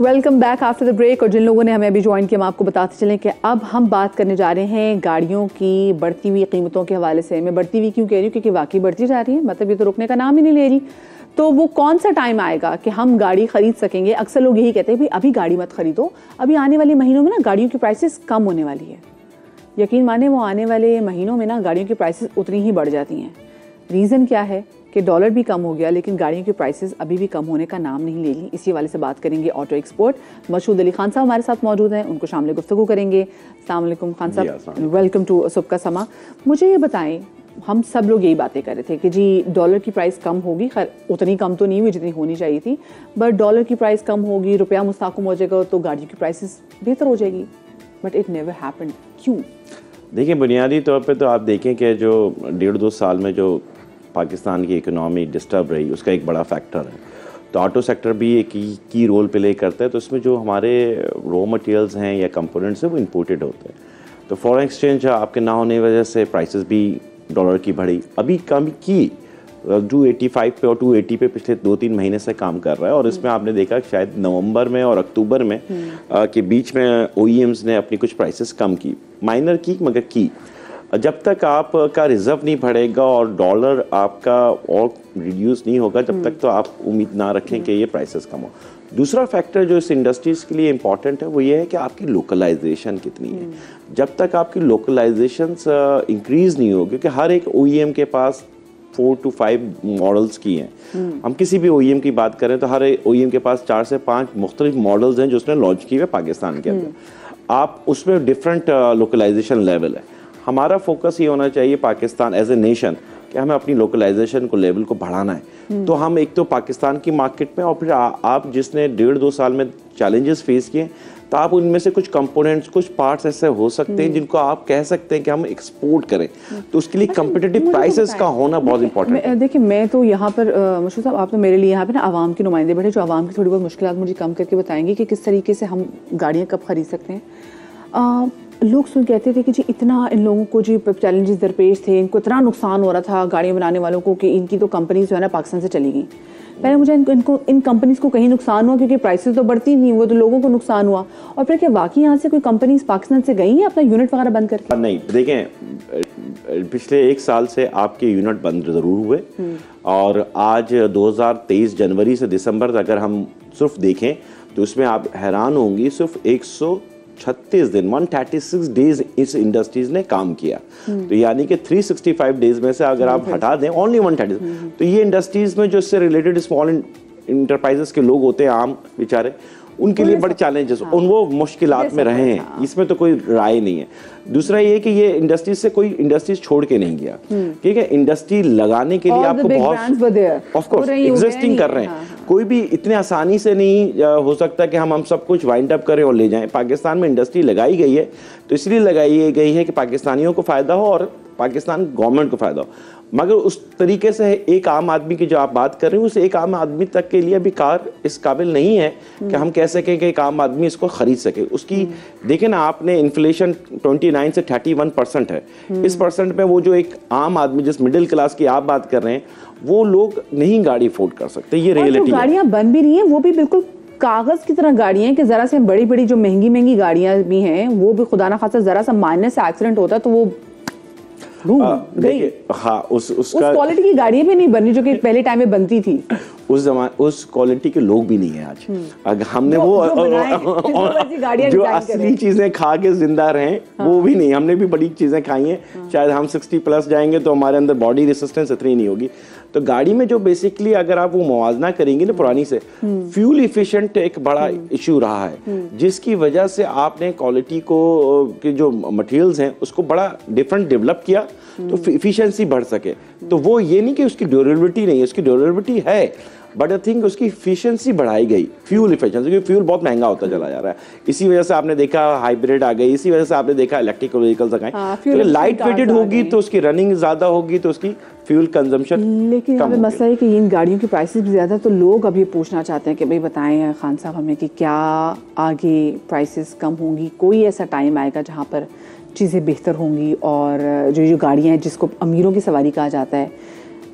Welcome back after the break. और जिन लोगों ने हमें अभी ज्वाइन किया, हम आपको बताते चलें कि अब हम बात करने जा रहे हैं गाड़ियों की बढ़ती हुई कीमतों के हवाले से। मैं बढ़ती हुई क्यों कह रही हूँ, क्योंकि वाकई बढ़ती जा रही है, मतलब ये तो रुकने का नाम ही नहीं ले रही। तो वो कौन सा टाइम आएगा कि हम गाड़ी खरीद सकेंगे? अक्सर लोग यही कहते हैं, भाई अभी गाड़ी मत खरीदो, अभी आने वाले महीनों में ना गाड़ियों की प्राइसेस कम होने वाली है। यकीन माने वो आने वाले महीनों में ना गाड़ियों की प्राइसेस उतनी ही बढ़ जाती हैं। रीज़न क्या है कि डॉलर भी कम हो गया, लेकिन गाड़ियों की प्राइसेस अभी भी कम होने का नाम नहीं ले ली। इसी वाले से बात करेंगे ऑटो एक्सपर्ट मशहूद अली खान साहब हमारे साथ मौजूद हैं, उनको शामिल गुफ्तगू करेंगे। अस्सलाम वालेकुम खान साहब, वेलकम टू सुबह का समा। मुझे ये बताएं, हम सब लोग यही बातें कर रहे थे कि जी डॉलर की प्राइस कम होगी, खैर उतनी कम तो नहीं हुई जितनी होनी चाहिए थी, बट डॉलर की प्राइस कम होगी, रुपया मुस्तहकम हो जाएगा तो गाड़ियों की प्राइसेस बेहतर हो जाएगी, बट इट नेवर हैपेंड। क्यों? देखिए, बुनियादी तौर पे तो आप देखें कि जो 1.5-2 साल में जो पाकिस्तान की इकोनॉमी डिस्टर्ब रही, उसका एक बड़ा फैक्टर है। तो ऑटो सेक्टर भी एक की रोल प्ले करता है। तो इसमें जो हमारे रॉ मटेरियल्स हैं या कंपोनेंट्स हैं वो इंपोर्टेड होते हैं। तो फॉरेन एक्सचेंज आपके ना होने की वजह से प्राइसेस भी डॉलर की बढ़ी, अभी कम की 285 पे और 280 पे पिछले 2-3 महीने से काम कर रहा है। और इसमें आपने देखा कि शायद नवंबर में और अक्टूबर में के बीच में OEMs ने अपनी कुछ प्राइसेस कम की, माइनर की, मगर की। जब तक आपका रिजर्व नहीं बढ़ेगा और डॉलर आपका और रिड्यूस नहीं होगा, जब तक तो आप उम्मीद ना रखें कि ये प्राइसेस कम हो। दूसरा फैक्टर जो इस इंडस्ट्रीज़ के लिए इम्पॉर्टेंट है वो ये है कि आपकी लोकलाइजेशन कितनी है। जब तक आपकी लोकलाइजेशन इंक्रीज़ नहीं हो, क्योंकि हर एक OEM के पास 4 to 5 मॉडल्स की हैं। हम किसी भी OEM की बात करें तो हर OEM के पास 4 से 5 मुख्तलिफ मॉडल्स हैं जो उसने लॉन्च किए हुए पाकिस्तान के अंदर। आप उसमें डिफरेंट लोकलाइजेशन लेवल है। हमारा फोकस ये होना चाहिए पाकिस्तान एज ए नेशन कि हमें अपनी लोकलाइजेशन को लेवल को बढ़ाना है। तो हम एक तो पाकिस्तान की मार्केट में, और फिर आप जिसने 1.5-2 साल में चैलेंजेस फेस किए, तो आप उनमें से कुछ कंपोनेंट्स, कुछ पार्ट्स ऐसे हो सकते हैं जिनको आप कह सकते हैं कि हम एक्सपोर्ट करें। तो उसके लिए कम्पिटिटिव प्राइसेस का होना बहुत इंपॉर्टेंट है। देखिए, मैं तो यहाँ पर मशहूर साहब, आप तो मेरे लिए यहाँ पे ना आवाम के नुमाइंदे बैठे, जो आवाम की थोड़ी बहुत मुश्किलात मुझे कम करके बताएंगे कि किस तरीके से हम गाड़ियाँ कब खरीद सकते हैं। लोग सुन कहते थे कि जी इतना इन लोगों को जी चैलेंजेस दरपेश थे, इनको इतना नुकसान हो रहा था गाड़ियाँ बनाने वालों को कि इनकी तो कंपनीज जो है ना पाकिस्तान से चली गई। पहले मुझे इन कंपनीज को कहीं नुकसान हुआ क्योंकि प्राइसेस तो बढ़ती नहीं, वो तो लोगों को नुकसान हुआ। और फिर क्या वाकई यहाँ से कोई कंपनीज पाकिस्तान से गई हैं अपना यूनिट वगैरह बंद करके? नहीं, देखें, पिछले 1 साल से आपके यूनिट बंद ज़रूर हुए, और आज 2023 जनवरी से दिसंबर तक अगर हम सिर्फ देखें तो उसमें आप हैरान होंगी, सिर्फ 136 दिन 136 डेज इस इंडस्ट्रीज ने काम किया। तो यानी कि 365 डेज में से अगर आप हटा दें ओनली 130, तो ये इंडस्ट्रीज में जो इससे रिलेटेड स्मॉल इंटरप्राइजेस के लोग होते हैं, आम बेचारे, उनके लिए बड़े चैलेंजेस, वो मुश्किलात में रहे हैं, इसमें तो कोई राय नहीं है। दूसरा ये कि ये इंडस्ट्रीज से कोई इंडस्ट्रीज छोड़ के नहीं गया, ठीक है। इंडस्ट्री लगाने के लिए आपको बहुत ऑफ कोर्स एग्जिस्टिंग कर रहे हैं, कोई भी इतने आसानी से नहीं हो सकता कि हम सब कुछ वाइंड अप करें और ले जाएं। पाकिस्तान में इंडस्ट्री लगाई गई है तो इसलिए लगाई गई है कि पाकिस्तानियों को फ़ायदा हो और पाकिस्तान गवर्नमेंट को फ़ायदा हो। मगर उस तरीके से एक आम आदमी की जो आप बात कर रहे हैं, उस एक आम आदमी तक के लिए अभी कार इस काबिल नहीं है कि हम कह सकें कि एक आम आदमी इसको खरीद सके। उसकी देखें ना आपने, इन्फ्लेशन 29 से 31% है। इस परसेंट में वो जो एक आम आदमी, जिस मिडिल क्लास की आप बात कर रहे हैं, वो लोग नहीं गाड़ी अफोर्ड कर सकते। ये रियलिटी है। गाड़ियाँ बन भी रही हैं, वो भी बिल्कुल कागज की तरह गाड़ियाँ हैं कि जरा से बड़ी बड़ी जो महंगी गाड़ियाँ भी हैं, वो भी खुदा ना खासा जरा सा माइनर से एक्सीडेंट होता है तो वो हाँ, उसका क्वालिटी की गाड़ियाँ भी नहीं बनी जो कि पहले टाइम में बनती थी। उस क्वालिटी के लोग भी नहीं है आज। अगर हमने जो असली चीजें खा के जिंदा रहे, वो भी नहीं। हमने भी बड़ी चीजें खाई हैं, शायद हम 60+ जाएंगे तो हमारे अंदर बॉडी रेसिस्टेंस इतनी नहीं होगी। तो गाड़ी में जो बेसिकली अगर आप वो मुवाजना करेंगे ना पुरानी से, फ्यूल इफिशिएंट एक बड़ा इशू रहा है, जिसकी वजह से आपने क्वालिटी को के जो मटेरियल्स हैं उसको बड़ा डिफरेंट डेवलप किया तो इफिशिएंसी बढ़ सके। तो वो ये नहीं कि उसकी ड्यूरेबिलिटी नहीं है, उसकी ड्यूरेबिलिटी है, बट आई थिंक उसकी इफिशिएंसी बढ़ाई गई, फ्यूल इफिशिएंसी, क्योंकि फ्यूल बहुत महंगा होता चला जा रहा है। इसी वजह से आपने देखा हाइब्रिड आ गई, इसी वजह से आपने देखा इलेक्ट्रिक व्हीकल्स आ गए। तो लाइट वेटेड होगी तो उसकी रनिंग ज्यादा होगी तो उसकी फ्यूल कंजम्पशन। लेकिन यहाँ पे मसला है कि इन गाड़ियों की प्राइसेस भी ज़्यादा, तो लोग अब ये पूछना चाहते हैं कि भाई बताएं खान साहब हमें कि क्या आगे प्राइसेस कम होंगी, कोई ऐसा टाइम आएगा जहाँ पर चीज़ें बेहतर होंगी और जो गाड़ियाँ हैं जिसको अमीरों की सवारी कहा जाता है,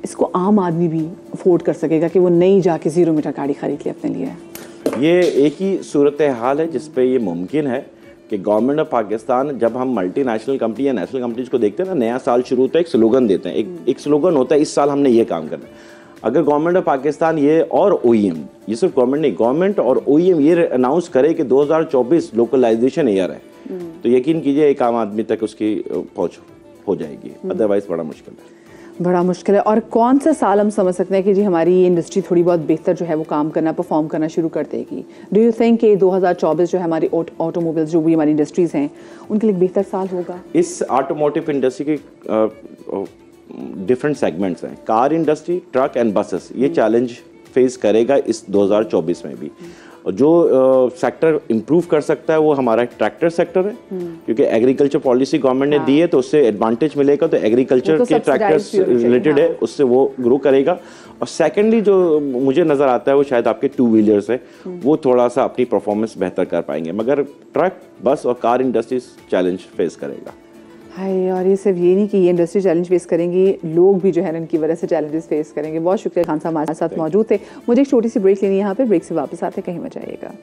इसको आम आदमी भी अफोर्ड कर सकेगा कि वो नई जाके 0 मीटर गाड़ी खरीद ले अपने लिए? ये एक ही सूरत हाल है जिस पे ये मुमकिन है कि गवर्नमेंट ऑफ पाकिस्तान, जब हम मल्टीनेशनल कंपनी या नेशनल कंपनीज को देखते हैं ना, नया साल शुरू होता है, एक स्लोगन देते हैं, एक स्लोगन होता है, इस साल हमने ये काम करना है। अगर गवर्नमेंट ऑफ पाकिस्तान ये और ओईएम, ये सिर्फ गवर्नमेंट नहीं, गवर्नमेंट और ओईएम ये अनाउंस करे कि 2024 लोकलाइजेशन ईयर है, तो यकीन कीजिए एक आम आदमी तक उसकी पहुंच हो जाएगी, अदरवाइज बड़ा मुश्किल है। बड़ा मुश्किल है। और कौन सा साल हम समझ सकते हैं कि जी हमारी ये इंडस्ट्री थोड़ी बहुत बेहतर जो है वो काम करना, परफॉर्म करना शुरू कर देगी? डू यू थिंक कि 2024 जो है हमारी ऑटोमोबाइल्स जो भी हमारी इंडस्ट्रीज हैं उनके लिए एक बेहतर साल होगा? इस ऑटोमोटिव इंडस्ट्री के डिफरेंट सेगमेंट्स हैं, car industry, truck and buses, ये चैलेंज फेस करेगा इस 2024 में भी। जो सेक्टर इम्प्रूव कर सकता है वो हमारा ट्रैक्टर सेक्टर है, क्योंकि एग्रीकल्चर पॉलिसी गवर्नमेंट ने दी है, तो उससे एडवांटेज मिलेगा, तो एग्रीकल्चर के ट्रैक्टर्स रिलेटेड है, उससे वो ग्रो करेगा। और सेकेंडली जो मुझे नज़र आता है वो शायद आपके टू व्हीलर्स है, वो थोड़ा सा अपनी परफॉर्मेंस बेहतर कर पाएंगे, मगर ट्रक, बस और कार इंडस्ट्री चैलेंज फेस करेगा। हाय, और ये सिर्फ ये नहीं कि ये इंडस्ट्री चैलेंज फेस करेंगी, लोग भी जो है इनकी वजह से चैलेंजेस फेस करेंगे। बहुत शुक्रिया खान साहब हमारे साथ मौजूद थे। मुझे एक छोटी सी ब्रेक लेनी है यहाँ पे, ब्रेक से वापस आते कहीं मत जाइएगा।